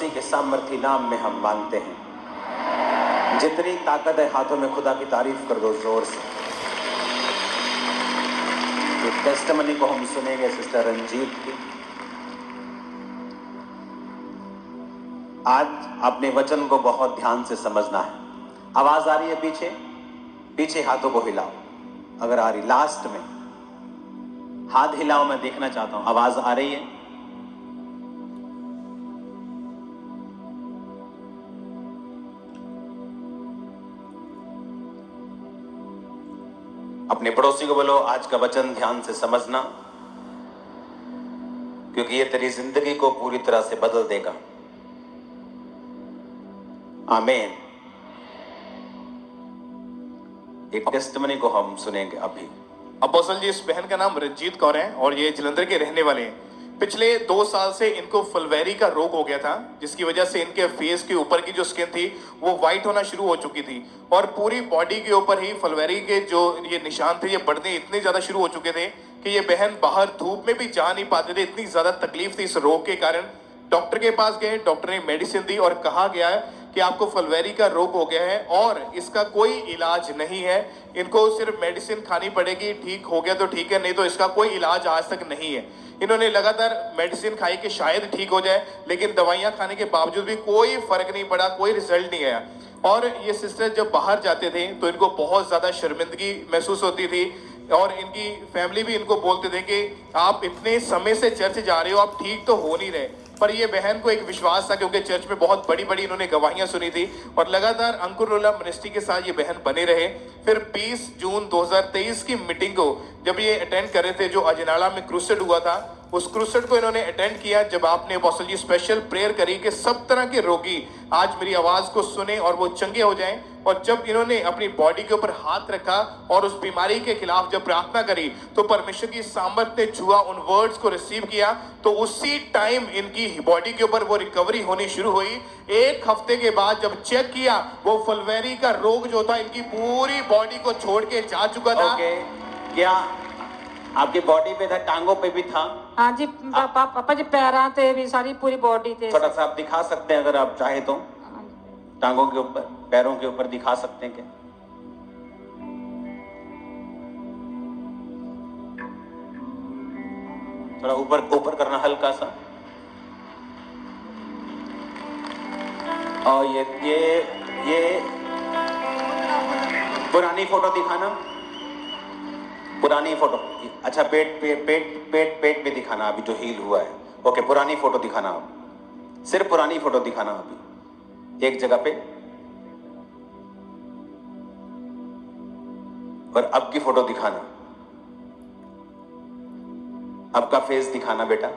मसीह के सामर्थी नाम में हम मांगते हैं। जितनी ताकत है हाथों में, खुदा की तारीफ कर दो जोर से। तो टेस्टमनी को हम सुनेंगे सिस्टर रंजीत की। आज अपने वचन को बहुत ध्यान से समझना है। आवाज आ रही है पीछे? पीछे हाथों को हिलाओ अगर आ रही। लास्ट में हाथ हिलाओ, मैं देखना चाहता हूं आवाज आ रही है। अपने पड़ोसी को बोलो, आज का वचन ध्यान से समझना, क्योंकि ये तेरी जिंदगी को पूरी तरह से बदल देगा। आमीन। एक टेस्टमनी को हम सुनेंगे अभी। अपोस्टल जी, इस बहन का नाम रंजीत कौर है और ये जलंधर के रहने वाले हैं। पिछले 2 साल से इनको फुलवैरी का रोग हो गया था, जिसकी वजह से इनके फेस के ऊपर की जो स्किन थी वो व्हाइट होना शुरू हो चुकी थी और पूरी बॉडी के ऊपर ही फुलवैरी के जो ये निशान थे ये बढ़ने इतने ज्यादा शुरू हो चुके थे कि ये बहन बाहर धूप में भी जा नहीं पाते थे। इतनी ज्यादा तकलीफ थी इस रोग के कारण। डॉक्टर के पास गए, डॉक्टर ने मेडिसिन दी और कहा गया है कि आपको फुलवैरी का रोग हो गया है और इसका कोई इलाज नहीं है। इनको सिर्फ मेडिसिन खानी पड़ेगी, ठीक हो गया तो ठीक है, नहीं तो इसका कोई इलाज आज तक नहीं है। इन्होंने लगातार मेडिसिन खाई कि शायद ठीक हो जाए, लेकिन दवाइयां खाने के बावजूद भी कोई फर्क नहीं पड़ा, कोई रिजल्ट नहीं आया। और ये सिस्टर जब बाहर जाते थे तो इनको बहुत ज्यादा शर्मिंदगी महसूस होती थी और इनकी फैमिली भी इनको बोलते थे कि आप इतने समय से चर्च जा रहे हो, आप ठीक तो हो नहीं रहे। पर ये बहन को एक विश्वास था, क्योंकि चर्च में बहुत बड़ी बड़ी इन्होंने गवाहियां सुनी थी और लगातार अंकुरोला मिनिस्ट्री के साथ ये बहन बने रहे। फिर 20 जून 2023 की मीटिंग को जब ये अटेंड कर रहे थे, जो अजनाला में क्रूसेड हुआ था, उस क्रूसेड को इन्होंने अटेंड किया। जब आपने अपोस्टल जी स्पेशल प्रेयर करी कि सब तरह के रोगी आज मेरी आवाज को सुने और वो चंगे हो जाएं, और जब इन्होंने अपनी बॉडी के ऊपर हाथ रखा और उस बीमारी के खिलाफ जब प्रार्थना करी तो परमेश्वर की सामर्थ ने छुआ, उन वर्ड्स को रिसीव किया, तो उसी टाइम इनकी बॉडी के ऊपर वो रिकवरी होनी शुरू हुई। 1 हफ्ते के बाद जब चेक किया, वो फुलवैरी का रोग जो था इनकी पूरी बॉडी को छोड़ के जा चुका था। क्या आपकी बॉडी पे था, टांगों पे भी था? हाँ जी पापा जी, पैरों पे भी, सारी पूरी बॉडी पे। थोड़ा सा आप दिखा सकते हैं अगर आप चाहे तो? टांगों के ऊपर, पैरों के ऊपर दिखा सकते हैं क्या? थोड़ा ऊपर ऊपर करना हल्का सा। और ये पुरानी फोटो दिखाना, पुरानी फोटो। अच्छा, पेट पे दिखाना अभी जो हील हुआ है। ओके, पुरानी फोटो दिखाना, आप सिर्फ पुरानी फोटो दिखाना अभी एक जगह पे, और अब की फोटो दिखाना। अब का फेस दिखाना बेटा।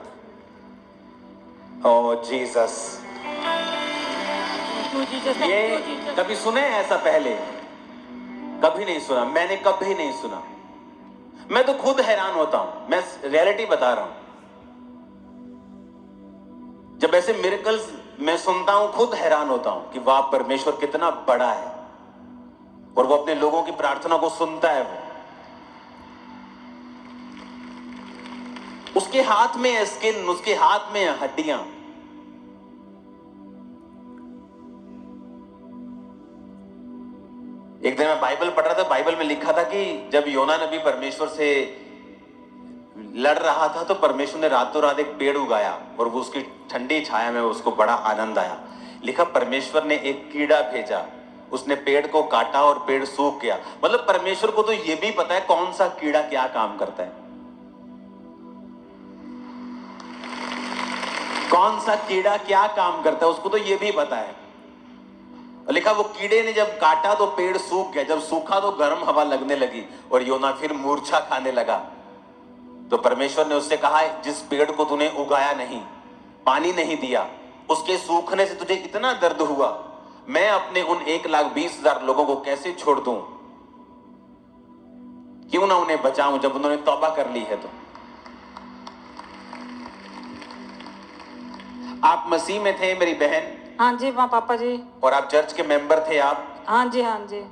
ओ जीसस, ये कभी सुने ऐसा पहले? कभी नहीं सुना, मैंने कभी नहीं सुना। मैं तो खुद हैरान होता हूं, मैं रियलिटी बता रहा हूं। जब ऐसे मिरेकल्स मैं सुनता हूं, खुद हैरान होता हूं कि वाह, परमेश्वर कितना बड़ा है और वो अपने लोगों की प्रार्थना को सुनता है। वो उसके हाथ में है स्किन, उसके हाथ में है हड्डियां। एक दिन मैं बाइबल पढ़ रहा था, बाइबल में लिखा था कि जब योना नबी परमेश्वर से लड़ रहा था तो परमेश्वर ने रातों रात एक पेड़ उगाया और वो उसकी ठंडी छाया में उसको बड़ा आनंद आया। लिखा परमेश्वर ने एक कीड़ा भेजा, उसने पेड़ को काटा और पेड़ सूख गया। मतलब परमेश्वर को तो ये भी पता है कौन सा कीड़ा क्या काम करता है, कौन सा कीड़ा क्या काम करता है, उसको तो ये भी पता है। लिखा वो कीड़े ने जब काटा तो पेड़ सूख गया, जब सूखा तो गर्म हवा लगने लगी और योना फिर मूर्छा खाने लगा। तो परमेश्वर ने उससे कहा, जिस पेड़ को तूने उगाया नहीं, पानी नहीं दिया, उसके सूखने से तुझे इतना दर्द हुआ, मैं अपने उन 1,20,000 लोगों को कैसे छोड़ दूं, क्यों ना उन्हें बचाऊं जब उन्होंने तौबा कर ली है। तो आप मसीह में थे मेरी बहन? हाँ जी पापा जी। और आप चर्च के मेंबर थे आप? हाँ जी हाँ जी।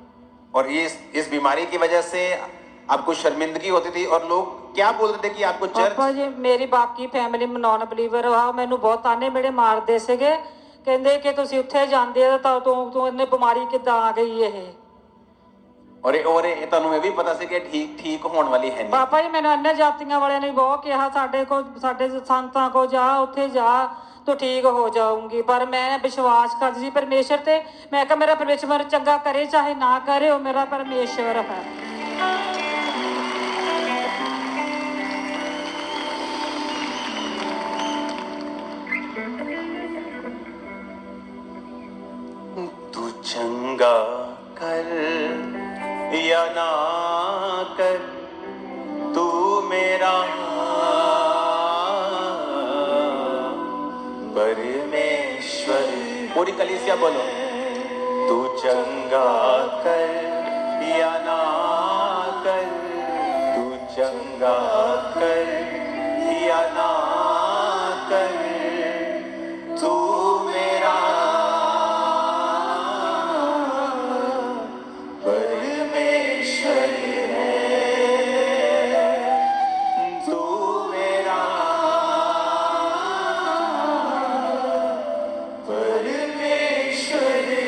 और ये इस बीमारी की वजह से आपको शर्मिंदगी होती थी और लोग क्या बोलते थे कि आपको चर्च? पापा जी, मेरी बाकी फैमिली नॉन बिलीवर हुआ, मैनू बहुत ताने मेरे मारते ਸੀਗੇ ਕਹਿੰਦੇ ਕਿ ਤੁਸੀਂ ਉੱਥੇ ਜਾਂਦੇ ਆ ਤਾਂ ਤੂੰ ਇਹਨੇ ਬਿਮਾਰੀ ਕਿੱਦਾਂ ਆ ਗਈ ਇਹ और ये ਤੁਹਾਨੂੰ ਇਹ ਵੀ ਪਤਾ ਸੀ ਕਿ ਠੀਕ ਹੋਣ ਵਾਲੀ ਹੈ ਨਹੀਂ। ਪਾਪਾ ਜੀ ਮੈਨੂੰ ਅੰਨੇ ਜਾਤੀਆਂ ਵਾਲਿਆਂ ਨੇ ਬਹੁਤ ਕਿਹਾ ਸਾਡੇ ਸੰਤਾਂ ਕੋ ਜਾ ਉੱਥੇ ਜਾ ਤੂੰ ਠੀਕ ਹੋ ਜਾਊਂਗੀ, ਪਰ ਮੈਂ ਵਿਸ਼ਵਾਸ ਕਰਦੀ ਸੀ ਪਰਮੇਸ਼ਰ ਤੇ। ਮੈਂ ਕਿਹਾ ਮੇਰਾ ਪਰਮੇਸ਼ਰ ਚੰਗਾ ਕਰੇ ਚਾਹੇ ਨਾ ਕਰੇ, ਉਹ ਮੇਰਾ ਪਰਮੇਸ਼ਰ ਹੈ। तू चंगा कर या ना कर, तू मेरा परमेश्वर। पूरी कलीसिया बोलो, तू चंगा कर या ना कर, तू चंगा कर या ना कर, तू मेरा परमेश्वर है, तू मेरा परमेश्वर है।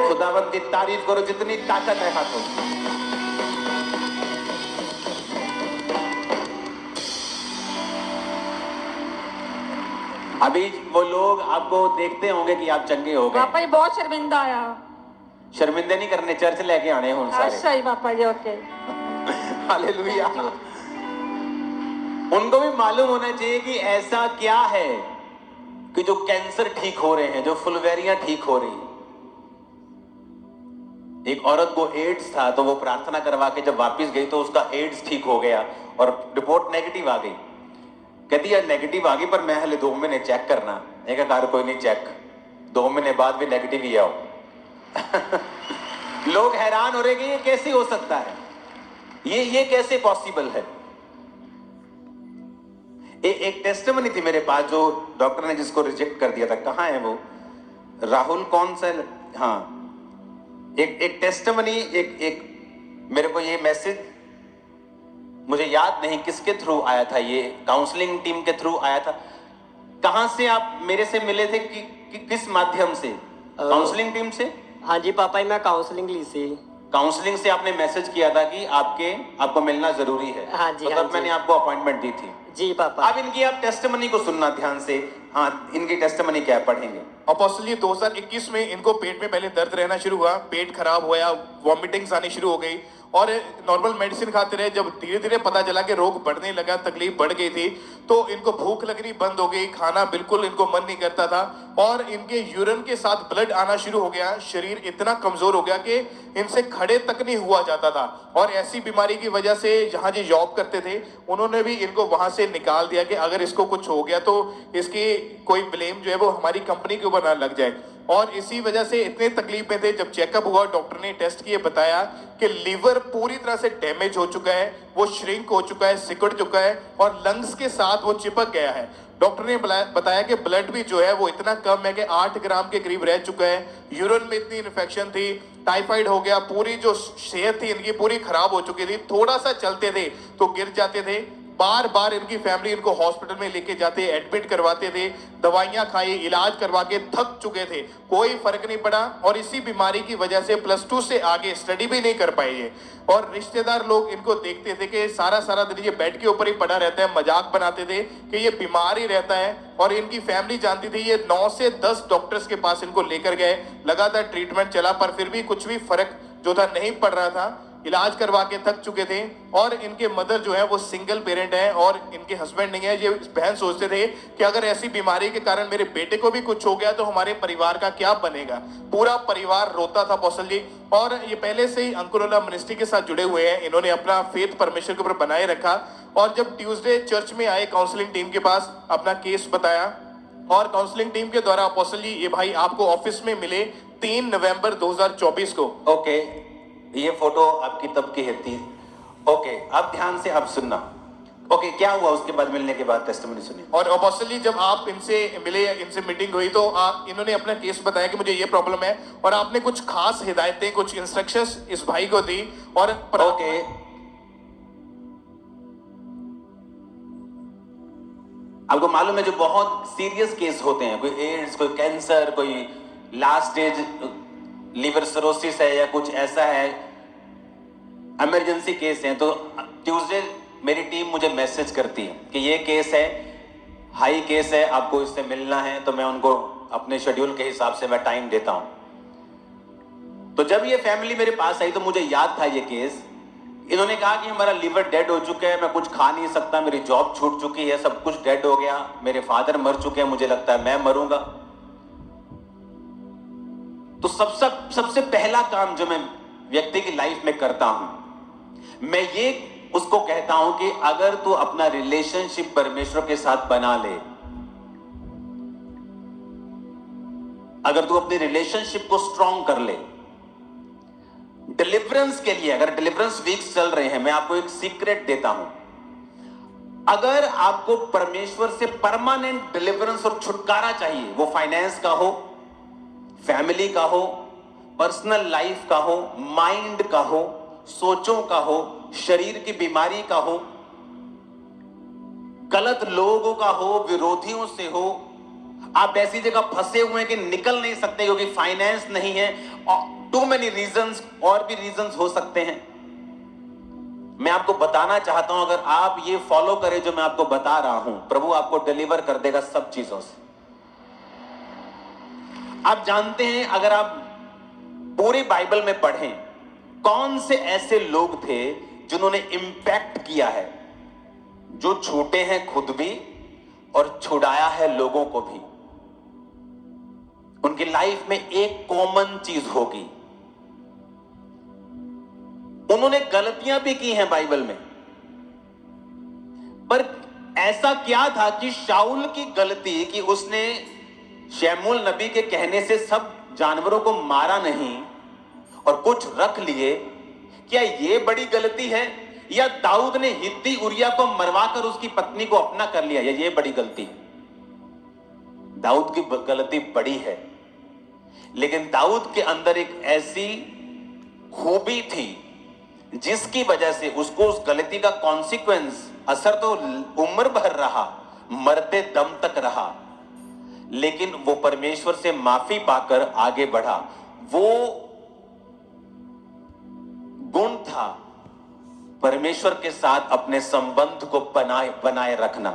खुदावंद की तारीफ करो जितनी ताकत है हाथों में। अभी वो लोग आपको देखते होंगे कि आप चंगे हो गए। ਪਾਪਾ ਜੀ ਬਹੁਤ ਸ਼ਰਮਿੰਦਾ ਆ। शर्मिंदे नहीं करने, चर्च लेके आने हुन सारे। ਅੱਛਾ ਜੀ ਪਾਪਾ ਜੀ, ਓਕੇ। हालेलुया। उनको भी मालूम होना चाहिए कि ऐसा क्या है कि जो कैंसर ठीक हो रहे हैं, जो फुलवेरियां ठीक हो रही हैं। एक औरत को एड्स था तो वो प्रार्थना करवा के जब वापस गई तो उसका एड्स ठीक हो गया और रिपोर्ट नेगेटिव आ गई। कहती है नेगेटिव आ गई पर मैं हले 2 महीने चेक करना। एक कार कोई नहीं, चेक 2 महीने बाद भी नेगेटिव ही आओ। लोग हैरान हो रहे कि ये कैसे हो सकता है, ये कैसे पॉसिबल है। एक टेस्टिमनी थी मेरे पास जो डॉक्टर ने जिसको रिजेक्ट कर दिया था। कहाँ है वो, राहुल कौन सा, हाँ, एक टेस्टिमनी, एक मेरे को ये मैसेज मुझे याद नहीं किसके थ्रू आया था, ये काउंसलिंग टीम के थ्रू आया था। कहां से आप मेरे से मिले थे कि किस माध्यम से? काउंसलिंग टीम से? हाँ जी पापा जी, मैं काउंसलिंग ली थी। काउंसलिंग से आपने मैसेज किया था कि आपको मिलना जरूरी है। हाँ जी, तो हाँ तब जी। मैंने आपको अपॉइंटमेंट दी थी। जी पापा। अब इनकी आप टेस्टिमनी को सुनना ध्यान से। हाँ, इनकी टेस्टिमनी क्या है पढ़ेंगे। अपोस्टल जी 2021 में इनको पेट में पहले दर्द रहना शुरू हुआ, पेट खराब हुआ, वॉमिटिंग्स आनी शुरू हो गई और नॉर्मल मेडिसिन खाते रहे। जब धीरे धीरे पता चला कि रोग बढ़ने लगा, तकलीफ बढ़ गई थी, तो इनको भूख लगनी बंद हो गई, खाना बिल्कुल इनको मन नहीं करता था और इनके यूरिन के साथ ब्लड आना शुरू हो गया। शरीर इतना कमजोर हो गया कि इनसे खड़े तक नहीं हुआ जाता था। और ऐसी बीमारी की वजह से जहां जी जॉब करते थे उन्होंने भी इनको वहां से निकाल दिया कि अगर इसको कुछ हो गया तो इसकी कोई ब्लेम जो है वो हमारी कंपनी के ऊपर ना लग जाए। और इसी वजह से इतने तकलीफ में थे। जब चेकअप हुआ डॉक्टर ने टेस्ट किए, बताया कि लीवर पूरी तरह से डैमेज हो चुका है, वो श्रिंक हो चुका है, सिकुड़ चुका है और लंग्स के साथ वो चिपक गया है। डॉक्टर ने बताया कि ब्लड भी जो है वो इतना कम है कि 8 ग्राम के करीब रह चुका है। यूरिन में इतनी इन्फेक्शन थी, टाइफाइड हो गया, पूरी जो सेहत थी इनकी पूरी खराब हो चुकी थी। थोड़ा सा चलते थे तो गिर जाते थे। बार बार इनकी फैमिली इनको हॉस्पिटल में लेके जाते, एडमिट करवाते थे, दवाइयां खाई, इलाज करवा के थक चुके थे, कोई फर्क नहीं पड़ा। और इसी बीमारी की वजह से +2 से आगे स्टडी भी नहीं कर पाए ये। और रिश्तेदार लोग इनको देखते थे कि सारा सारा दिन ये बेड के ऊपर ही पड़ा रहता है, मजाक बनाते थे कि ये बीमार ही रहता है। और इनकी फैमिली जानती थी। ये 9 से 10 डॉक्टर्स के पास इनको लेकर गए, लगातार ट्रीटमेंट चला पर फिर भी कुछ भी फर्क जो था नहीं पड़ रहा था। इलाज करवा के थक चुके थे। और इनके मदर जो है वो सिंगल पेरेंट है और इनके हस्बैंड नहीं है। ये बहन सोचते थे कि अगर ऐसी बीमारी के कारण मेरे बेटे को भी कुछ हो गया तो हमारे परिवार का क्या बनेगा। पूरा परिवार रोता था अपोस्टल जी। और ये पहले से ही अंकुरला मिनिस्ट्री के साथ जुड़े हुए हैं। इन्होंने अपना फेथ परमेश्वर के ऊपर बनाए रखा। और जब ट्यूसडे चर्च में आए काउंसलिंग टीम के पास, अपना केस बताया और काउंसलिंग टीम के द्वारा अपोस्टल जी ये भाई आपको ऑफिस में मिले 3 नवंबर 2024 को। ओके, ये फोटो आपकी तब की थी। ओके, अब ध्यान से अब सुनना। ओके, क्या हुआ उसके बाद, मिलने के बाद टेस्टिमनी सुनी। और अपोस्टल जी जब आप इनसे मिले, इनसे मीटिंग हुई तो इन्होंने अपना केस बताया कि मुझे ये प्रॉब्लम है और आपने कुछ खास हिदायतें, कुछ इंस्ट्रक्शंस इस भाई को दी। और ओके, आपको मालूम है जो बहुत सीरियस केस होते हैं, कोई एड्स, कोई कैंसर, कोई लास्ट स्टेज लीवर सिरोसिस है या कुछ ऐसा है, इमरजेंसी केस है, तो ट्यूसडे मेरी टीम मुझे मैसेज करती है कि ये केस है, हाई केस है, आपको इससे मिलना है। तो मैं उनको अपने शेड्यूल के हिसाब से मैं टाइम देता हूं। तो जब ये फैमिली मेरे पास आई तो मुझे याद था ये केस। इन्होंने कहा कि हमारा लीवर डेड हो चुका है, मैं कुछ खा नहीं सकता, मेरी जॉब छूट चुकी है, सब कुछ डेड हो गया, मेरे फादर मर चुके हैं, मुझे लगता है मैं मरूंगा। तो सबसे पहला काम जो मैं व्यक्ति की लाइफ में करता हूं, मैं ये उसको कहता हूं कि अगर तू अपना रिलेशनशिप परमेश्वर के साथ बना ले, अगर तू अपनी रिलेशनशिप को स्ट्रांग कर ले, डिलीवरेंस के लिए, अगर डिलीवरेंस वीक्स चल रहे हैं, मैं आपको एक सीक्रेट देता हूं। अगर आपको परमेश्वर से परमानेंट डिलीवरेंस और छुटकारा चाहिए, वो फाइनेंस का हो, फैमिली का हो, पर्सनल लाइफ का हो, माइंड का हो, सोचों का हो, शरीर की बीमारी का हो, गलत लोगों का हो, विरोधियों से हो, आप ऐसी जगह फंसे हुए हैं कि निकल नहीं सकते क्योंकि फाइनेंस नहीं है, टू मेनी रीजंस, और भी रीजंस हो सकते हैं। मैं आपको बताना चाहता हूं, अगर आप ये फॉलो करें जो मैं आपको बता रहा हूं, प्रभु आपको डिलीवर कर देगा सब चीजों से। आप जानते हैं, अगर आप पूरी बाइबल में पढ़ें, कौन से ऐसे लोग थे जिन्होंने इंपैक्ट किया है, जो छूटे हैं खुद भी और छुड़ाया है लोगों को भी। उनकी लाइफ में एक कॉमन चीज होगी, उन्होंने गलतियां भी की हैं बाइबल में, पर ऐसा क्या था कि शाऊल की गलती कि उसने शमूएल नबी के कहने से सब जानवरों को मारा नहीं और कुछ रख लिए, क्या ये बड़ी गलती है? या दाऊद ने हित्ती उरिया को मरवाकर उसकी पत्नी को अपना कर लिया, ये बड़ी गलती है? दाऊद की गलती बड़ी है, लेकिन दाऊद के अंदर एक ऐसी खूबी थी जिसकी वजह से उसको उस गलती का कॉन्सिक्वेंस, असर तो उम्र भर रहा, मरते दम तक रहा, लेकिन वो परमेश्वर से माफी पाकर आगे बढ़ा। वो गुण था परमेश्वर के साथ अपने संबंध को बनाए रखना।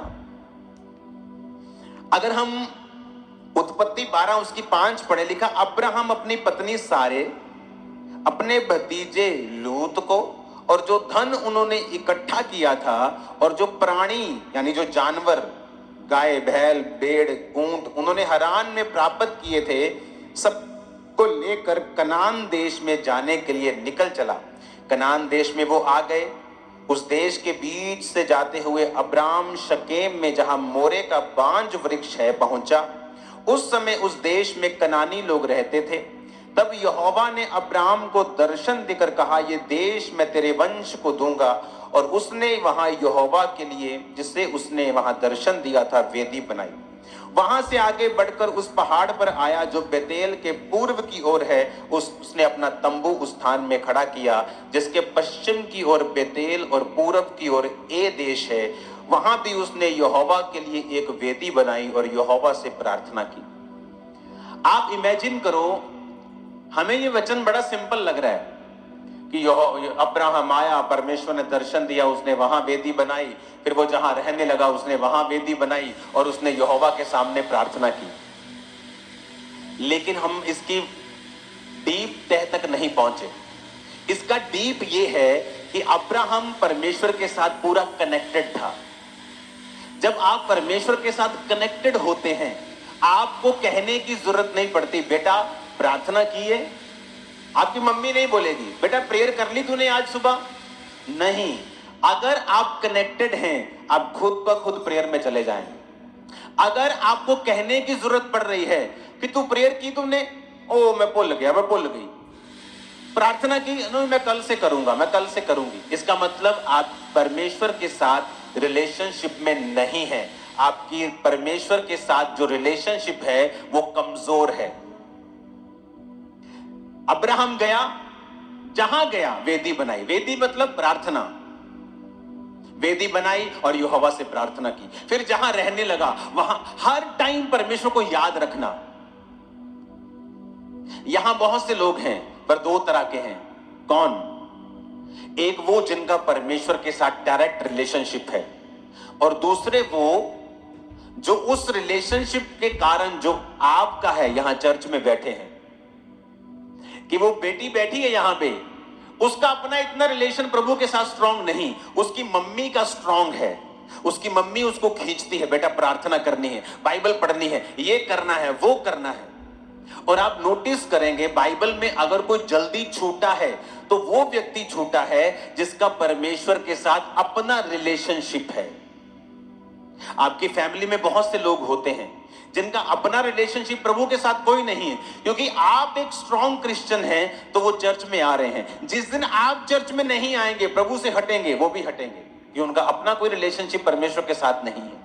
अगर हम उत्पत्ति 12 उसकी 5 पढ़े, लिखा अब्राहम अपनी पत्नी सारे, अपने भतीजे लूत को और जो धन उन्होंने इकट्ठा किया था और जो प्राणी यानी जो जानवर, गाय, बैल, भेड़, ऊंट उन्होंने हरान में प्राप्त किए थे, सबको लेकर कनान देश में जाने के लिए निकल चला। कनान देश में वो आ गए। उस देश के बीच से जाते हुए अब्राम शकेम में, जहां मोरे का बांज वृक्ष है, पहुंचा। उस समय उस देश में कनानी लोग रहते थे। तब यहोवा ने अब्राम को दर्शन देकर कहा, ये देश मैं तेरे वंश को दूंगा। और उसने वहां यहोवा के लिए, जिसे उसने वहां दर्शन दिया था, वेदी बनाई। वहां से आगे बढ़कर उस पहाड़ पर आया जो बेतेल के पूर्व की ओर है। उसने अपना तंबू उस स्थान में खड़ा किया जिसके पश्चिम की ओर बेतेल और पूरब की ओर ए देश है। वहां भी उसने यहोवा के लिए एक वेदी बनाई और यहोवा से प्रार्थना की। आप इमेजिन करो, हमें ये वचन बड़ा सिंपल लग रहा है कि अब्राहम आया, परमेश्वर ने दर्शन दिया, उसने वहां वेदी बनाई, फिर वो जहां रहने लगा उसने वहां वेदी बनाई और उसने यहोवा के सामने प्रार्थना की। लेकिन हम इसकी डीप तह तक नहीं पहुंचे। इसका डीप ये है कि अब्राहम परमेश्वर के साथ पूरा कनेक्टेड था। जब आप परमेश्वर के साथ कनेक्टेड होते हैं, आपको कहने की जरूरत नहीं पड़ती, बेटा प्रार्थना की है। आपकी मम्मी नहीं बोलेगी, बेटा प्रेयर कर ली तूने आज सुबह, नहीं। अगर आप कनेक्टेड हैं, आप खुद ब खुद प्रेयर में चले जाएंगे। अगर आपको कहने की जरूरत पड़ रही है कि तू प्रेयर की तुमने, ओ मैं भूल गया, मैं भूल गई, प्रार्थना की, नहीं मैं कल से करूंगा, मैं कल से करूंगी, इसका मतलब आप परमेश्वर के साथ रिलेशनशिप में नहीं है। आपकी परमेश्वर के साथ जो रिलेशनशिप है वो कमजोर है। अब्राहम गया, जहां गया वेदी बनाई। वेदी मतलब प्रार्थना। वेदी बनाई और यहोवा से प्रार्थना की। फिर जहां रहने लगा वहां हर टाइम परमेश्वर को याद रखना। यहां बहुत से लोग हैं पर दो तरह के हैं। कौन? एक वो जिनका परमेश्वर के साथ डायरेक्ट रिलेशनशिप है, और दूसरे वो जो उस रिलेशनशिप के कारण जो आपका है यहां चर्च में बैठे हैं, कि वो बेटी बैठी है यहां पे, उसका अपना इतना रिलेशन प्रभु के साथ स्ट्रांग नहीं, उसकी मम्मी का स्ट्रांग है। उसकी मम्मी उसको खींचती है, बेटा प्रार्थना करनी है, बाइबल पढ़नी है, ये करना है, वो करना है। और आप नोटिस करेंगे बाइबल में अगर कोई जल्दी छूटा है तो वो व्यक्ति छूटा है जिसका परमेश्वर के साथ अपना रिलेशनशिप है। आपकी फैमिली में बहुत से लोग होते हैं जिनका अपना रिलेशनशिप प्रभु के साथ कोई नहीं है, क्योंकि आप एक स्ट्रॉन्ग क्रिश्चियन हैं तो वो चर्च में आ रहे हैं। जिस दिन आप चर्च में नहीं आएंगे, प्रभु से हटेंगे, वो भी हटेंगे, कि उनका अपना कोई रिलेशनशिप परमेश्वर के साथ नहीं है।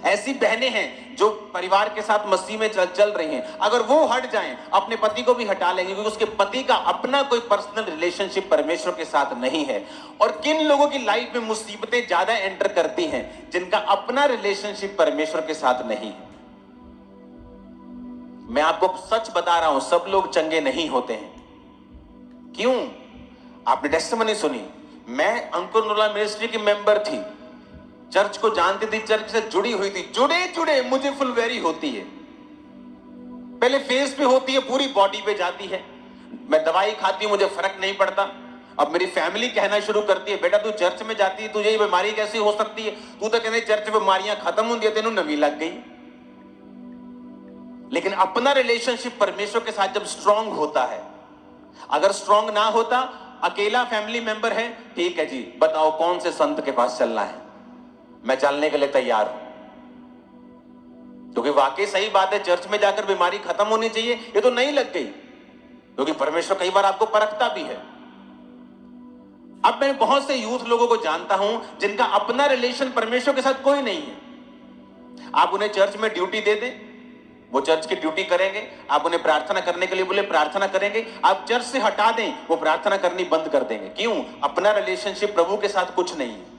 ऐसी बहनें हैं जो परिवार के साथ मसीह में चल रही हैं, अगर वो हट जाएं अपने पति को भी हटा लेंगे, क्योंकि उसके पति का अपना कोई पर्सनल रिलेशनशिप परमेश्वर के साथ नहीं है। और किन लोगों की लाइफ में मुसीबतें ज्यादा एंटर करती हैं? जिनका अपना रिलेशनशिप परमेश्वर के साथ नहीं है। मैं आपको सच बता रहा हूं, सब लोग चंगे नहीं होते हैं। क्यों? आपने टेस्टिमनी सुनी। मैं अंकुर नूरला मिनिस्ट्री की मेंबर थी, चर्च को जानती थी, चर्च से जुड़ी हुई थी, जुड़े मुझे फुलवेरी होती है। पहले फेस पे होती है, पूरी बॉडी पे जाती है। मैं दवाई खाती हूं, मुझे फर्क नहीं पड़ता। अब मेरी फैमिली कहना शुरू करती है, बेटा तू चर्च में जाती है, तुझे ये बीमारी कैसी हो सकती है? तू तो कहते चर्च में बीमारियां खत्म होती है, तेनू नवी लग गई। लेकिन अपना रिलेशनशिप परमेश्वर के साथ जब स्ट्रांग होता है, अगर स्ट्रांग ना होता, अकेला फैमिली मेंबर है, ठीक है जी, बताओ कौन से संत के पास चलना है, मैं चलने के लिए तैयार हूं। क्योंकि वाकई सही बात है, चर्च में जाकर बीमारी खत्म होनी चाहिए, ये तो नहीं लग गई, क्योंकि परमेश्वर कई बार आपको परखता भी है। अब मैं बहुत से यूथ लोगों को जानता हूं जिनका अपना रिलेशन परमेश्वर के साथ कोई नहीं है। आप उन्हें चर्च में ड्यूटी दे दें, वो चर्च की ड्यूटी करेंगे। आप उन्हें प्रार्थना करने के लिए बोले, प्रार्थना करेंगे। आप चर्च से हटा दें, वो प्रार्थना करनी बंद कर देंगे। क्यों? अपना रिलेशनशिप प्रभु के साथ कुछ नहीं है।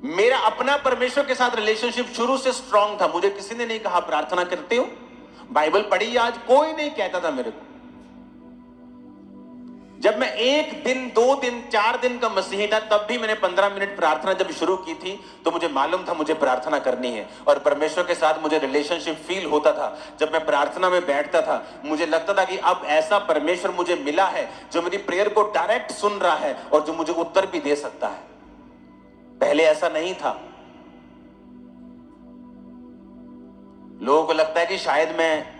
मेरा अपना परमेश्वर के साथ रिलेशनशिप शुरू से स्ट्रांग था। मुझे किसी ने नहीं कहा प्रार्थना करते हो, बाइबल पढ़ी आज, कोई नहीं कहता था मेरे को। जब मैं 1 दिन 2 दिन 4 दिन का मसीही था, तब भी मैंने 15 मिनट प्रार्थना जब शुरू की थी, तो मुझे मालूम था मुझे प्रार्थना करनी है, और परमेश्वर के साथ मुझे रिलेशनशिप फील होता था। जब मैं प्रार्थना में बैठता था, मुझे लगता था कि अब ऐसा परमेश्वर मुझे मिला है जो मेरी प्रेयर को डायरेक्ट सुन रहा है और जो मुझे उत्तर भी दे सकता है। पहले ऐसा नहीं था। लोगों को लगता है कि शायद मैं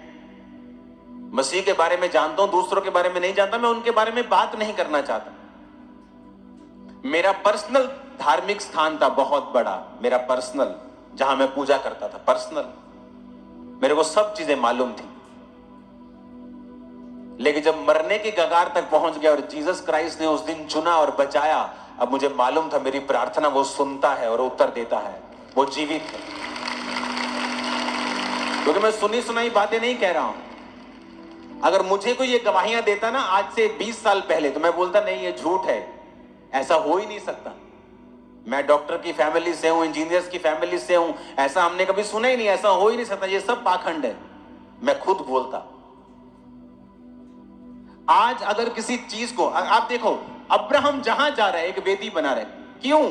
मसीह के बारे में जानता हूं, दूसरों के बारे में नहीं जानता। मैं उनके बारे में बात नहीं करना चाहता। मेरा पर्सनल धार्मिक स्थान था बहुत बड़ा, मेरा पर्सनल, जहां मैं पूजा करता था, पर्सनल, मेरे को सब चीजें मालूम थी। लेकिन जब मरने की कगार तक पहुंच गया और जीसस क्राइस्ट ने उस दिन चुना और बचाया, अब मुझे मालूम था मेरी प्रार्थना वो सुनता है और उत्तर देता है, वो जीवित है। क्योंकि मैं सुनी सुनाई बातें नहीं कह रहा हूं। अगर मुझे कोई ये गवाहियां देता ना आज से 20 साल पहले, तो मैं बोलता नहीं ये झूठ है, ऐसा हो ही नहीं सकता। मैं डॉक्टर की फैमिली से हूं, इंजीनियर्स की फैमिली से हूं, ऐसा हमने कभी सुना ही नहीं, ऐसा हो ही नहीं सकता, ये सब पाखंड है। मैं खुद बोलता। आज अगर किसी चीज को आप देखो, अब्राहम जहां जा रहा है एक वेदी बना रहे, क्यों?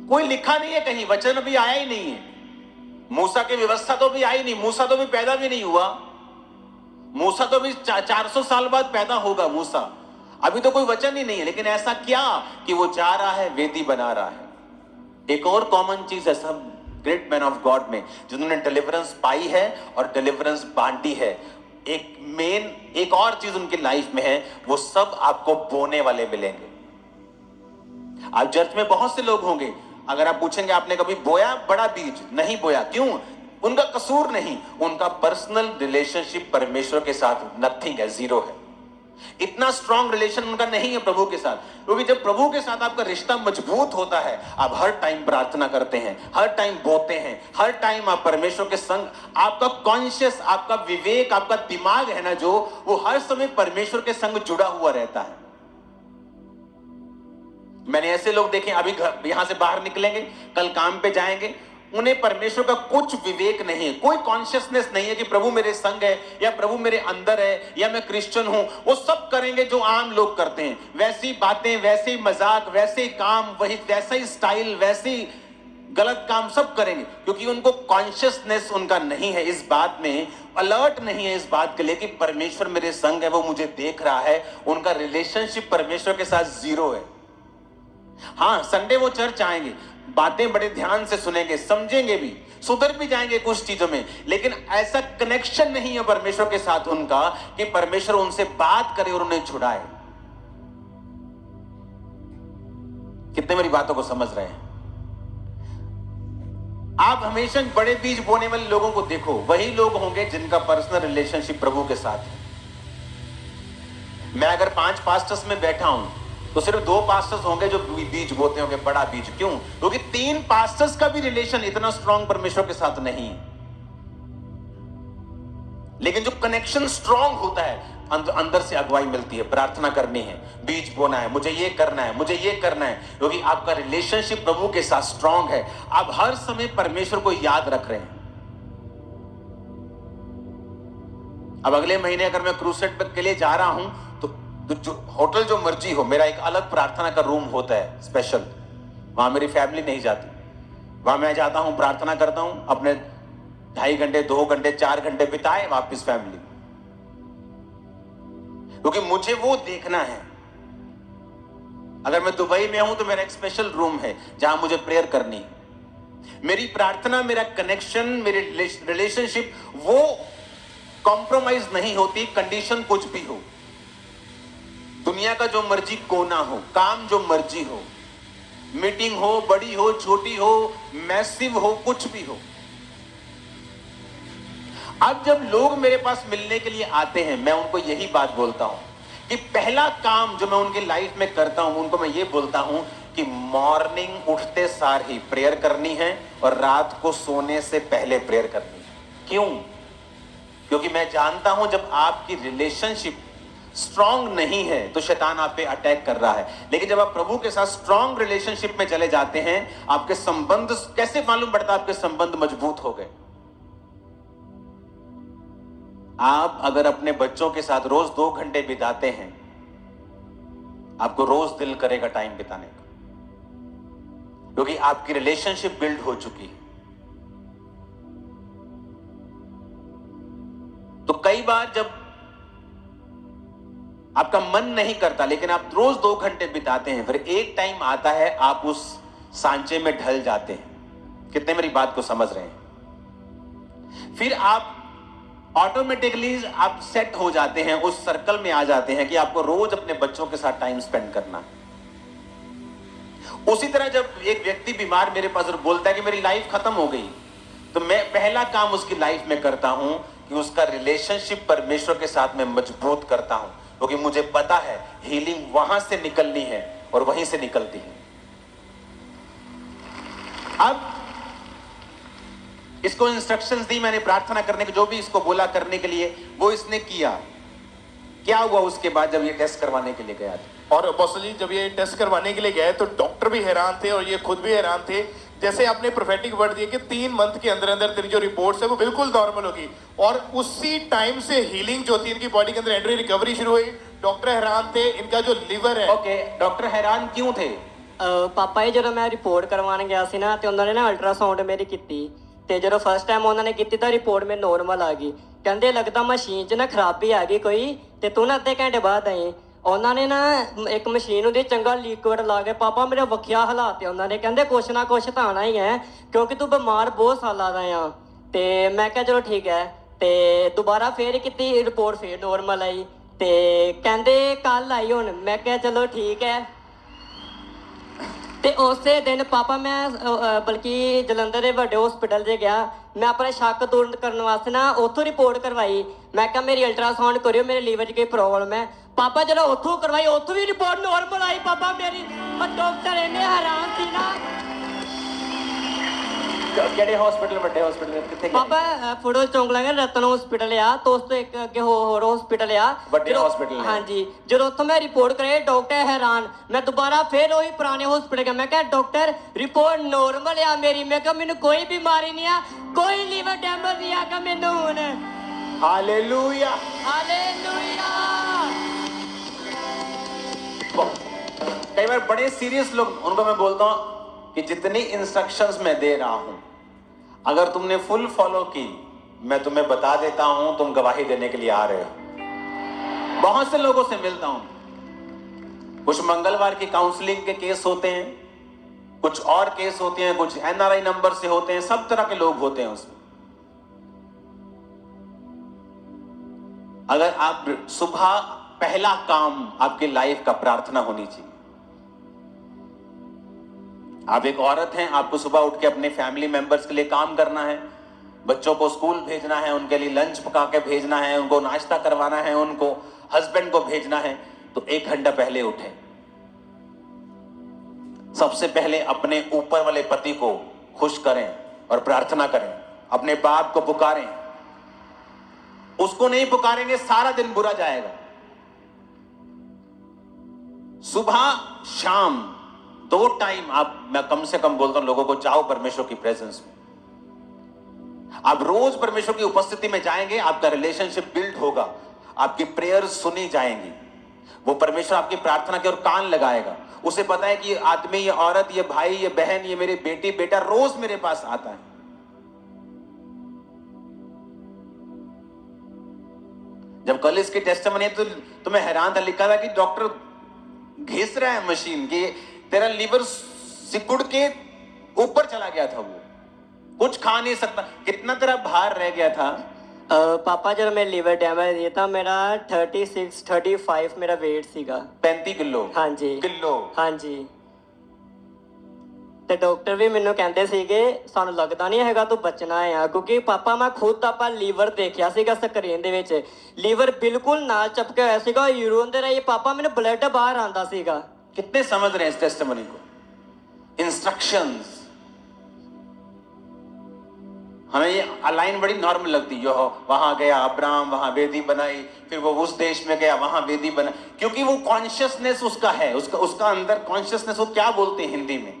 कोई लिखा नहीं है कहीं, वचन भी आया ही नहीं है। मूसा की व्यवस्था तो भी आई नहीं, मूसा तो भी पैदा भी नहीं हुआ, मूसा तो भी 400 साल बाद पैदा होगा मूसा, अभी तो कोई वचन ही नहीं है। लेकिन ऐसा क्या कि वो जा रहा है, वेदी बना रहा है। एक और कॉमन चीज है सब ग्रेट मैन ऑफ गॉड में, जिन्होंने डिलीवरेंस पाई है और डिलीवरेंस बांटी है, एक और चीज उनकी लाइफ में है, वो सब आपको बोने वाले मिलेंगे। आप चर्च में बहुत से लोग होंगे, अगर आप पूछेंगे आपने कभी बोया बड़ा बीज? नहीं बोया। क्यों? उनका कसूर नहीं, उनका पर्सनल रिलेशनशिप परमेश्वर के साथ नथिंग है, जीरो है। इतना स्ट्रांग रिलेशन उनका नहीं है प्रभु के साथ, क्योंकि जब प्रभु के साथ आपका रिश्ता मजबूत होता है, आप हर टाइम प्रार्थना करते हैं, हर टाइम बोलते हैं, हर टाइम आप परमेश्वर के संग, आपका कॉन्शियस, आपका विवेक, आपका दिमाग है ना जो, वो हर समय परमेश्वर के संग जुड़ा हुआ रहता है। मैंने ऐसे लोग देखे, अभी यहां से बाहर निकलेंगे, कल काम पे जाएंगे, उन्हें परमेश्वर का कुछ विवेक नहीं है, कोई कॉन्शियसनेस नहीं है कि प्रभु मेरे संग है या प्रभु मेरे अंदर है या मैं क्रिश्चियन हूं। वो सब करेंगे जो आम लोग करते हैं, वैसी बातें, वैसे ही मजाक, वैसे ही काम, वही वैसा ही स्टाइल, वैसे ही गलत काम सब करेंगे, क्योंकि उनको कॉन्शियसनेस उनका नहीं है इस बात में, अलर्ट नहीं है इस बात के लिए कि परमेश्वर मेरे संग है, वो मुझे देख रहा है। उनका रिलेशनशिप परमेश्वर के साथ जीरो है। हाँ, संडे वो चर्च आएंगे, बातें बड़े ध्यान से सुनेंगे, समझेंगे भी, सुधर भी जाएंगे कुछ चीजों में, लेकिन ऐसा कनेक्शन नहीं है परमेश्वर के साथ उनका कि परमेश्वर उनसे बात करे और उन्हें छुड़ाए। कितने मेरी बातों को समझ रहे हैं? आप हमेशा बड़े बीज बोने वाले लोगों को देखो, वही लोग होंगे जिनका पर्सनल रिलेशनशिप प्रभु के साथ है। मैं अगर 5 पास्टर्स में बैठा हूं तो सिर्फ 2 पास्टर्स होंगे जो बीज बोते होंगे, बड़ा बीज। क्यों? क्योंकि 3 पास्टर्स का भी रिलेशन इतना स्ट्रांग परमेश्वर के साथ नहीं है। लेकिन जो कनेक्शन स्ट्रांग होता है, अंदर से अगुवाई मिलती है, प्रार्थना करनी है, बीज बोना है, मुझे ये करना है, मुझे ये करना है, क्योंकि आपका रिलेशनशिप प्रभु के साथ स्ट्रांग है। आप हर समय परमेश्वर को याद रख रहे हैं। अब अगले महीने अगर मैं क्रूसेड के लिए जा रहा हूं तो जो होटल जो मर्जी हो, मेरा एक अलग प्रार्थना का रूम होता है स्पेशल, वहां मेरी फैमिली नहीं जाती, वहां मैं जाता हूं, प्रार्थना करता हूं, अपने 2.5 घंटे, 2 घंटे, 4 घंटे बिताए, वापस फैमिली, क्योंकि मुझे वो देखना है। अगर मैं दुबई में हूं तो मेरा एक स्पेशल रूम है जहां मुझे प्रेयर करनी है। मेरी प्रार्थना, मेरा कनेक्शन, मेरी रिलेशनशिप वो कॉम्प्रोमाइज नहीं होती, कंडीशन कुछ भी हो, दुनिया का जो मर्जी कोना हो, काम जो मर्जी हो, मीटिंग हो, बड़ी हो, छोटी हो, मैसिव हो, कुछ भी हो। अब जब लोग मेरे पास मिलने के लिए आते हैं, मैं उनको यही बात बोलता हूं कि पहला काम जो मैं उनकी लाइफ में करता हूं, उनको मैं ये बोलता हूं कि मॉर्निंग उठते सार ही प्रेयर करनी है और रात को सोने से पहले प्रेयर करनी है। क्यों? क्योंकि मैं जानता हूं जब आपकी रिलेशनशिप स्ट्रांग नहीं है तो शैतान आप पे अटैक कर रहा है, लेकिन जब आप प्रभु के साथ स्ट्रांग रिलेशनशिप में चले जाते हैं, आपके संबंध, कैसे मालूम पड़ता आपके संबंध मजबूत हो गए? आप अगर अपने बच्चों के साथ रोज 2 घंटे बिताते हैं, आपको रोज दिल करेगा टाइम बिताने का, क्योंकि आपकी रिलेशनशिप बिल्ड हो चुकी है। तो कई बार जब आपका मन नहीं करता, लेकिन आप रोज 2 घंटे बिताते हैं, फिर एक टाइम आता है आप उस सांचे में ढल जाते हैं। कितने मेरी बात को समझ रहे हैं? फिर आप ऑटोमेटिकली आप सेट हो जाते हैं, उस सर्कल में आ जाते हैं कि आपको रोज अपने बच्चों के साथ टाइम स्पेंड करना है। उसी तरह जब एक व्यक्ति बीमार मेरे पास और बोलता है कि मेरी लाइफ खत्म हो गई, तो मैं पहला काम उसकी लाइफ में करता हूं कि उसका रिलेशनशिप परमेश्वर के साथ में मजबूत करता हूं, क्योंकि मुझे पता है हीलिंग वहां से निकलनी है और वहीं से निकलती है। अब इसको इंस्ट्रक्शंस दी मैंने प्रार्थना करने की, जो भी इसको बोला करने के लिए, वो इसने किया। क्या हुआ उसके बाद जब ये टेस्ट करवाने के लिए गया था? और अपोस्टल जी जब ये टेस्ट करवाने के लिए गए तो डॉक्टर भी हैरान थे और ये खुद भी हैरान थे। जैसे आपने प्रोफेटिक वर्ड दिया कि 3 मंथ के अंदर अंदर तेरी जो रिपोर्ट्स है वो बिल्कुल नॉर्मल होगी, और उसी टाइम से हीलिंग जो थी इनकी बॉडी के अंदर, एंट्री रिकवरी शुरू हुई। डॉक्टर हैरान थे, इनका जो लिवर है। ओके, डॉक्टर हैरान क्यों थे? ਪਾਪਾ ਜੀ ਜਦੋਂ ਮੈਂ ਰਿਪੋਰਟ ਕਰਵਾਉਣ ਗਿਆ ਸੀ ਨਾ, ਤੇ ਉਹਨਾਂ ਨੇ ਨਾ ਅਲਟਰਾਸਾਊਂਡ ਮੇਰੀ ਕੀਤੀ, ਤੇ ਜਦੋਂ ਫਸਟ ਟਾਈਮ ਉਹਨਾਂ ਨੇ ਕੀਤੀ ਤਾਂ ਰਿਪੋਰਟ ਮੇ ਨੋਰਮਲ ਆ ਗਈ। ਕਹਿੰਦੇ ਲੱਗਦਾ ਮਸ਼ੀਨ 'ਚ ਨਾ ਖਰਾਬੀ ਆ ਗਈ ਕੋਈ, ਤੇ ਤੂੰ ਨਾ ਅੱਧੇ ਘੰਟੇ ਬਾਅਦ ਆਈ। ਉਹਨਾਂ ਨੇ ਨਾ ਇੱਕ ਮਸ਼ੀਨ ਉਹਦੇ ਚੰਗਾ ਲਿਕਵਿਡ ਲਾ ਕੇ ਪਾਪਾ ਮੇਰੇ ਵੱਖਿਆ ਹਾਲਾਤ, ਉਹਨਾਂ ਨੇ ਕਹਿੰਦੇ ਕੁਛ ਨਾ ਕੁਛ ਤਾਂ ਆਉਣਾ ਹੀ ਹੈ, ਕਿਉਂਕਿ ਤੂੰ ਬਿਮਾਰ ਬਹੁਤ ਸਾਲਾਂ ਦਾ ਆ। ਤੇ ਮੈਂ ਕਿਹਾ ਚਲੋ ਠੀਕ ਹੈ, ਤੇ ਦੁਬਾਰਾ ਫੇਰ ਕੀਤੀ, ਰਿਪੋਰਟ ਫੇਰ ਨੋਰਮਲ ਆਈ, ਤੇ ਕਹਿੰਦੇ ਕੱਲ ਆਈ ਹੁਣ। ਮੈਂ ਕਿਹਾ ਚਲੋ ਠੀਕ ਹੈ। ਤੇ ਉਸੇ ਦਿਨ ਪਾਪਾ ਮੈਂ ਬਲਕਿ ਜਲੰਧਰ ਦੇ ਵੱਡੇ ਹਸਪੀਟਲ 'ਚ ਗਿਆ। ਮੈਂ ਆਪਣਾ ਸ਼ੱਕ ਦੂਰ ਕਰਨ ਵਾਸਤੇ ਨਾ ਉੱਥੋਂ ਰਿਪੋਰਟ ਕਰਵਾਈ। ਮੈਂ ਕਿਹਾ ਮੇਰੀ ਅਲਟਰਾਸਾਊਂਡ ਕਰਿਓ, ਮੇਰੇ ਲੀਵਰ 'ਚ ਕੋਈ ਪ੍ਰੋਬਲਮ ਹੈ। ਪਾਪਾ ਜਦੋਂ ਉੱਥੋਂ ਕਰਵਾਈ ਉੱਥੋਂ ਵੀ ਰਿਪੋਰਟ ਨੋਰਮਲ ਆਈ ਪਾਪਾ ਮੇਰੀ। ਪਰ ਡਾਕਟਰ ਇੰਨੇ ਹੈਰਾਨ ਸੀ ਨਾ। ਕਿਹੜੇ ਹਸਪੀਟਲ, ਵੱਡੇ ਹਸਪੀਟਲ ਕਿੱਥੇ ਗਏ? ਪਾਪਾ ਫੁੱਟਬਾਲ ਚੌਂਕ ਲਾਂਗੇ ਰਤਨ ਹਸਪੀਟਲ ਆ, ਤੇ ਉਸ ਤੋਂ ਇੱਕ ਅੱਗੇ ਹੋਰ ਹਸਪੀਟਲ ਆ ਵੱਡੇ ਜਦੋਂ- hospital ਨੇ। ਹਾਂਜੀ, ਜਦੋਂ ਉੱਥੋਂ ਮੈਂ ਰਿਪੋਰਟ ਕਰਾਈ ਡਾਕਟਰ ਹੈਰਾਨ। ਮੈਂ ਦੁਬਾਰਾ ਫੇਰ ਉਹੀ ਪੁਰਾਣੇ ਹਸਪੀਟਲ ਗਿਆ। ਮੈਂ ਕਿਹਾ ਡਾਕਟਰ ਰਿਪੋਰਟ ਨੋਰਮਲ ਆ ਮੇਰੀ। ਮੈਂ ਕਿਹਾ ਮੈਨੂੰ ਕੋਈ ਬਿਮਾਰੀ ਨਹੀਂ ਆ, ਕੋਈ ਲੀਵਰ ਡੈਮੇਜ ਨਹੀਂ ਆਗਾ ਮੈਨੂੰ ਹੁਣ। हालेलुया। ਹਾਲੇਲੂਇਆ। कई बार बड़े सीरियस लोग, उनको मैं बोलता हूं कि जितनी इंस्ट्रक्शंस मैं दे रहा हूं अगर तुमने फुल फॉलो की, मैं तुम्हें बता देता हूं तुम गवाही देने के लिए आ रहे हो। बहुत से लोगों से मिलता हूं, कुछ मंगलवार की काउंसलिंग के केस होते हैं, कुछ और केस होते हैं, कुछ एनआरआई नंबर से होते हैं, सब तरह के लोग होते हैं उसमें। अगर आप सुबह पहला काम आपकी लाइफ का प्रार्थना होनी चाहिए। आप एक औरत हैं, आपको सुबह उठ के अपने फैमिली मेंबर्स के लिए काम करना है, बच्चों को स्कूल भेजना है, उनके लिए लंच पका के भेजना है, उनको नाश्ता करवाना है, उनको हस्बैंड को भेजना है, तो 1 घंटा पहले उठें। सबसे पहले अपने ऊपर वाले पति को खुश करें और प्रार्थना करें, अपने बाप को पुकारें। उसको नहीं पुकारेंगे सारा दिन बुरा जाएगा। सुबह शाम 2 टाइम मैं कम से कम बोलता हूं लोगों को, जाओ परमेश्वर की प्रेजेंस में। आप रोज परमेश्वर की उपस्थिति में जाएंगे, आपका रिलेशनशिप बिल्ड होगा, आपकी प्रेयर्स सुनी जाएंगी। वो परमेश्वर आपकी प्रार्थना की ओर कान लगाएगा। उसे पता है कि ये आदमी, ये औरत, ये भाई, ये बहन, ये मेरी बेटी बेटा रोज मेरे पास आता है। जब कल इसकी टेस्टिमनी तो तुम्हें हैरान था, लिखा था कि डॉक्टर घिस रहा है मशीन की, तेरा लीवर सिकुड़ के ऊपर चला गया था, वो कुछ खा नहीं सकता, कितना तेरा भार रह गया था। ਪਾਪਾ ਜਦੋਂ ਮੇਰਾ ਲੀਵਰ ਡੈਮੇਜ ਸੀ ਤਾਂ ਮੇਰਾ 36-35 ਮੇਰਾ weight ਸੀਗਾ। 35 ਕਿਲੋ। ਹਾਂਜੀ ਕਿਲੋ। ਹਾਂਜੀ, ਤੇ ਡਾਕਟਰ ਵੀ ਮੈਨੂੰ ਕਹਿੰਦੇ ਸੀਗੇ ਸਾਨੂੰ ਲੱਗਦਾ ਨਹੀਂ ਹੈਗਾ ਤੂੰ ਬਚਣਾ ਆ, ਕਿਉਂਕਿ ਪਾਪਾ ਮੈਂ ਖੁਦ ਆਪਾਂ ਲੀਵਰ ਦੇਖਿਆ ਸੀਗਾ ਸਕਰੀਨ ਦੇ ਵਿੱਚ, ਲੀਵਰ ਬਿਲਕੁਲ ਨਾਲ ਚਪਕਿਆ ਹੋਇਆ ਸੀਗਾ, ਯੂਰੀਨ ਦੇ ਰਾਹੀਂ ਪਾਪਾ ਮੈਨੂੰ ਬਲੱਡ ਬਾਹਰ ਆਉਂਦਾ ਸੀਗਾ। कितने समझ रहे हैं इस टेस्टिमनी को? इंस्ट्रक्शंस हमें ये लाइन बड़ी नॉर्मल लगती है। वहां गया अब्राहम, वहां वेदी बनाई, फिर वो उस देश में गया, वहां वेदी बना, क्योंकि वो कॉन्शियसनेस उसका है, उसका अंदर कॉन्शियसनेस, वो क्या बोलते हैं हिंदी में,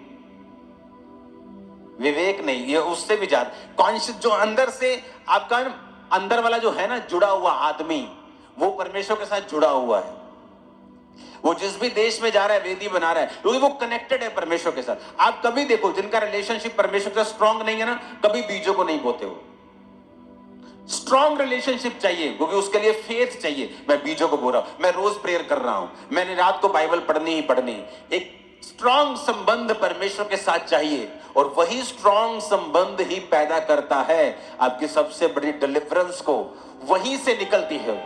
विवेक नहीं, ये उससे भी ज्यादा कॉन्शियस, जो अंदर से आपका अंदर वाला जो है ना जुड़ा हुआ आदमी, वो परमेश्वर के साथ जुड़ा हुआ है। वो जिस भी देश में जा रहा है वेदी बना रहा है, क्योंकि वो कनेक्टेड है परमेश्वर के साथ। आप कभी देखो जिनका रिलेशनशिप परमेश्वर के साथ स्ट्रांग नहीं है ना, कभी बीजों को नहीं बोते हो। स्ट्रांग रिलेशनशिप चाहिए, क्योंकि उसके लिए फेथ चाहिए। मैं बीजों को बोल रहा हूं, मैं रोज प्रेयर कर रहा हूं, मैंने रात को बाइबल पढ़नी ही पढ़नी। एक स्ट्रांग संबंध परमेश्वर के साथ चाहिए, और वही स्ट्रांग संबंध ही पैदा करता है आपकी सबसे बड़ी डिलीवरेंस को, वहीं से निकलती है।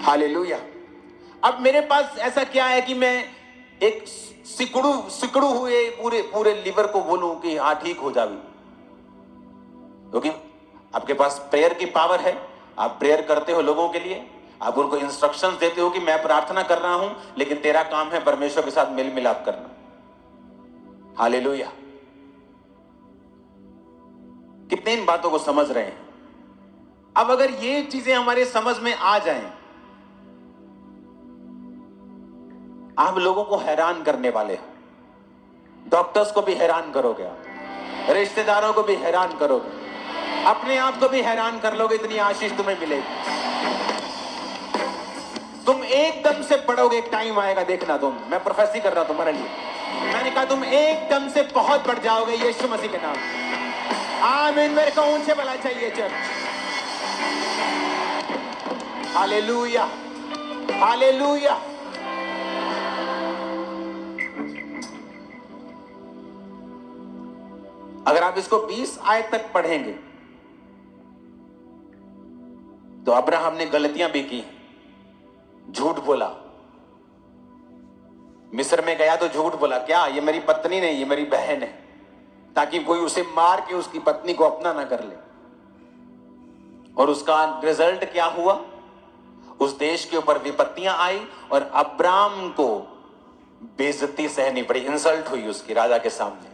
हालेलुया। अब मेरे पास ऐसा क्या है कि मैं एक सिकड़ू हुए पूरे लिवर को बोलूं कि हाँ ठीक हो जावे, क्योंकि आपके पास प्रेयर की पावर है। आप प्रेयर करते हो लोगों के लिए, आप उनको इंस्ट्रक्शंस देते हो कि मैं प्रार्थना कर रहा हूं, लेकिन तेरा काम है परमेश्वर के साथ मेल मिलाप करना। हालेलुया। कितने इन बातों को समझ रहे हैं? अब अगर ये चीजें हमारे समझ में आ जाएं, आप लोगों को हैरान करने वाले हो, डॉक्टर्स को भी हैरान करोगे, आप रिश्तेदारों को भी हैरान करोगे, अपने आप को भी हैरान कर लोगे, इतनी आशीष तुम्हें मिलेगी। तुम एकदम से बढ़ोगे, एक टाइम आएगा, देखना तुम, मैं प्रोफेसी कर रहा हूं तुम्हारे लिए। मैंने कहा तुम एकदम से बहुत बढ़ जाओगे यीशु मसीह के नाम। आमीन। मेरे को ऊंचे वाला चाहिए चर्च। Hallelujah, hallelujah. अगर आप इसको 20 आयत तक पढ़ेंगे तो अब्राहम ने गलतियां भी की, झूठ बोला, मिस्र में गया तो झूठ बोला, क्या ये मेरी पत्नी नहीं, ये मेरी बहन है, ताकि कोई उसे मार के उसकी पत्नी को अपना ना कर ले। और उसका रिजल्ट क्या हुआ? उस देश के ऊपर विपत्तियां आई और अब्राम को बेइज्जती सहनी पड़ी, इंसल्ट हुई उसकी राजा के सामने।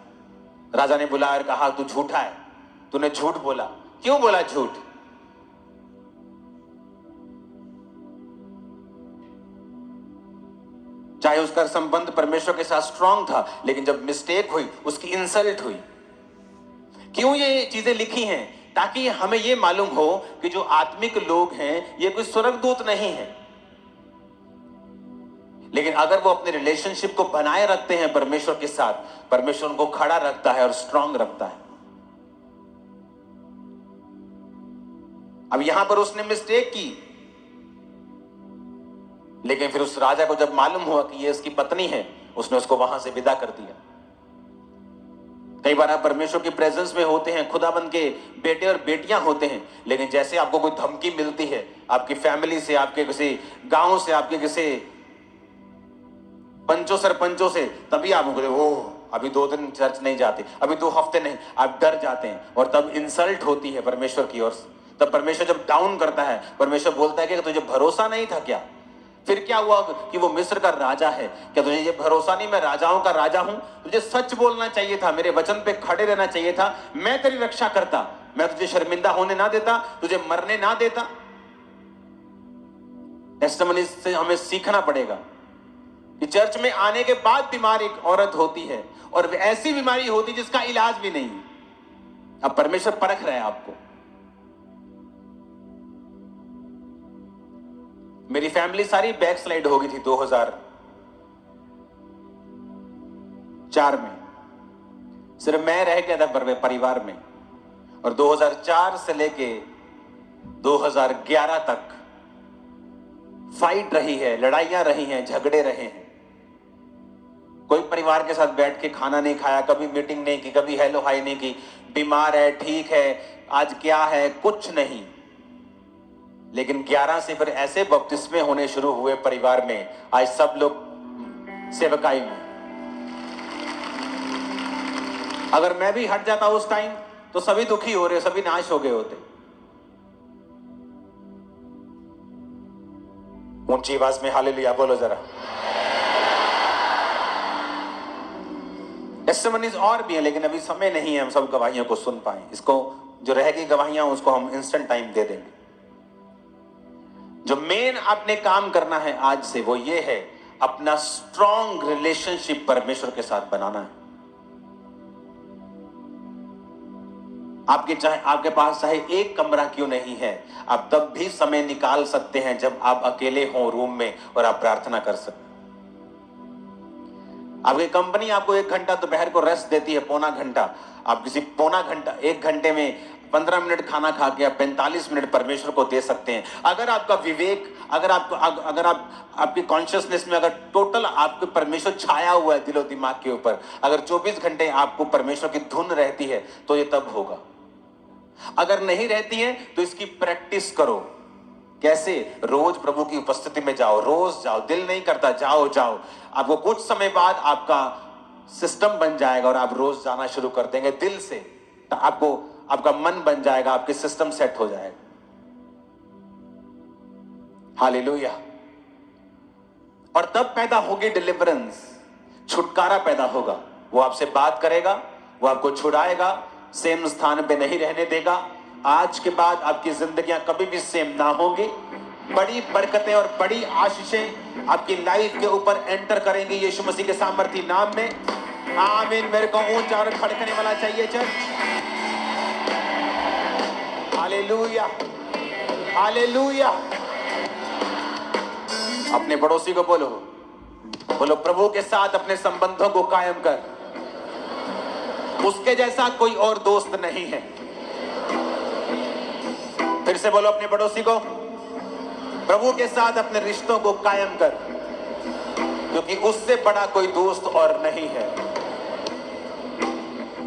राजा ने बुलाया और कहा, तू झूठा है, तूने झूठ बोला। क्यों बोला झूठ? चाहे उसका संबंध परमेश्वर के साथ स्ट्रांग था, लेकिन जब मिस्टेक हुई उसकी इंसल्ट हुई। क्यों ये चीजें लिखी हैं? ताकि हमें ये मालूम हो कि जो आत्मिक लोग हैं ये कोई स्वर्गदूत नहीं है, लेकिन अगर वो अपने रिलेशनशिप को बनाए रखते हैं परमेश्वर के साथ, परमेश्वर उनको खड़ा रखता है और स्ट्रांग रखता है। अब यहां पर उसने मिस्टेक की, लेकिन फिर उस राजा को जब मालूम हुआ कि ये इसकी पत्नी है, उसने उसको वहां से विदा कर दिया। कई बार आप परमेश्वर की प्रेजेंस में होते हैं, खुदाबंद के बेटे और बेटियां होते हैं, लेकिन जैसे आपको कोई धमकी मिलती है आपकी फैमिली से, आपके किसी गांव से, आपके किसी पंचों सरपंचों से, तभी आप बोले वो अभी 2 दिन चर्च नहीं जाते, अभी 2 हफ्ते नहीं, आप डर जाते हैं और तब इंसल्ट होती है परमेश्वर की ओर से। तब परमेश्वर जब डाउन करता है, परमेश्वर बोलता है कि तुझे भरोसा नहीं था क्या? फिर क्या हुआ कि वो मिस्र का राजा है, क्या तुझे ये भरोसा नहीं मैं राजाओं का राजा हूं? तुझे सच बोलना चाहिए था, मेरे वचन पे खड़े रहना चाहिए था, मैं तेरी रक्षा करता, मैं तुझे शर्मिंदा होने ना देता, तुझे मरने ना देता। टेस्टिमनी से हमें सीखना पड़ेगा कि चर्च में आने के बाद बीमार एक औरत होती है और ऐसी बीमारी होती जिसका इलाज भी नहीं। अब परमेश्वर परख रहा है आपको। मेरी फैमिली सारी बैकस्लाइड हो गई थी 2004 में, सिर्फ मैं रह गया था परिवार में। और 2004 से लेके 2011 तक फाइट रही है, लड़ाइयां रही हैं, झगड़े रहे हैं। कोई परिवार के साथ बैठ के खाना नहीं खाया, कभी मीटिंग नहीं की, कभी हेलो हाई नहीं की। बीमार है, ठीक है, आज क्या है, कुछ नहीं। लेकिन 11 से फिर ऐसे बपतिस्मे होने शुरू हुए परिवार में, आज सब लोग सेवकाई में। अगर मैं भी हट जाता उस टाइम तो सभी दुखी हो रहे, सभी नाश हो गए होते। ऊंची आवाज में हालेलुया बोलो जरा। टेस्टिमनीज और भी हैं, लेकिन अभी समय नहीं है हम सब गवाहियों को सुन पाए। इसको जो रह गई गवाहियां उसको हम इंस्टेंट टाइम दे देंगे। जो मेन आपने काम करना है आज से वो ये है, अपना स्ट्रॉन्ग रिलेशनशिप परमेश्वर के साथ बनाना है। आपके पास चाहे एक कमरा क्यों नहीं है, आप तब भी समय निकाल सकते हैं जब आप अकेले हो रूम में और आप प्रार्थना कर सकते। आपकी कंपनी आपको 1 घंटा दोपहर को रेस्ट देती है, पौना घंटा। आप किसी पौना घंटा 1 घंटे में 15 मिनट खाना खा के आप 45 मिनट परमेश्वर को दे सकते हैं। अगर आपका विवेक, अगर आपकी कॉन्शियसनेस में अगर टोटल आपके परमेश्वर छाया हुआ है दिलो दिमाग के ऊपर, अगर 24 घंटे आपको परमेश्वर की धुन रहती है तो ये तब होगा। अगर नहीं रहती है तो इसकी प्रैक्टिस करो। कैसे? रोज प्रभु की उपस्थिति में जाओ, रोज जाओ, दिल नहीं करता, जाओ। आपको कुछ समय बाद आपका सिस्टम बन जाएगा और आप रोज जाना शुरू कर देंगे दिल से। तो आपका मन बन जाएगा, आपके सिस्टम सेट हो जाएगा। हालेलुया। और तब पैदा होगी डिलीवरेंस, छुटकारा पैदा होगा। वो आपसे बात करेगा, वो आपको छुड़ाएगा, सेम स्थान पे नहीं रहने देगा। आज के बाद आपकी जिंदगियां कभी भी सेम ना होंगी। बड़ी बरकतें और बड़ी आशीषें आपकी लाइफ के ऊपर एंटर करेंगी यीशु मसीह के सामर्थी नाम में। आमीन। मेरे को ऊंचा और खड़कने वाला चाहिए चर्च। Hallelujah, hallelujah. अपने पड़ोसी को बोलो प्रभु के साथ अपने संबंधों को कायम कर। उसके जैसा कोई और दोस्त नहीं है। फिर से बोलो अपने पड़ोसी को, प्रभु के साथ अपने रिश्तों को कायम कर, क्योंकि उससे बड़ा कोई दोस्त और नहीं है।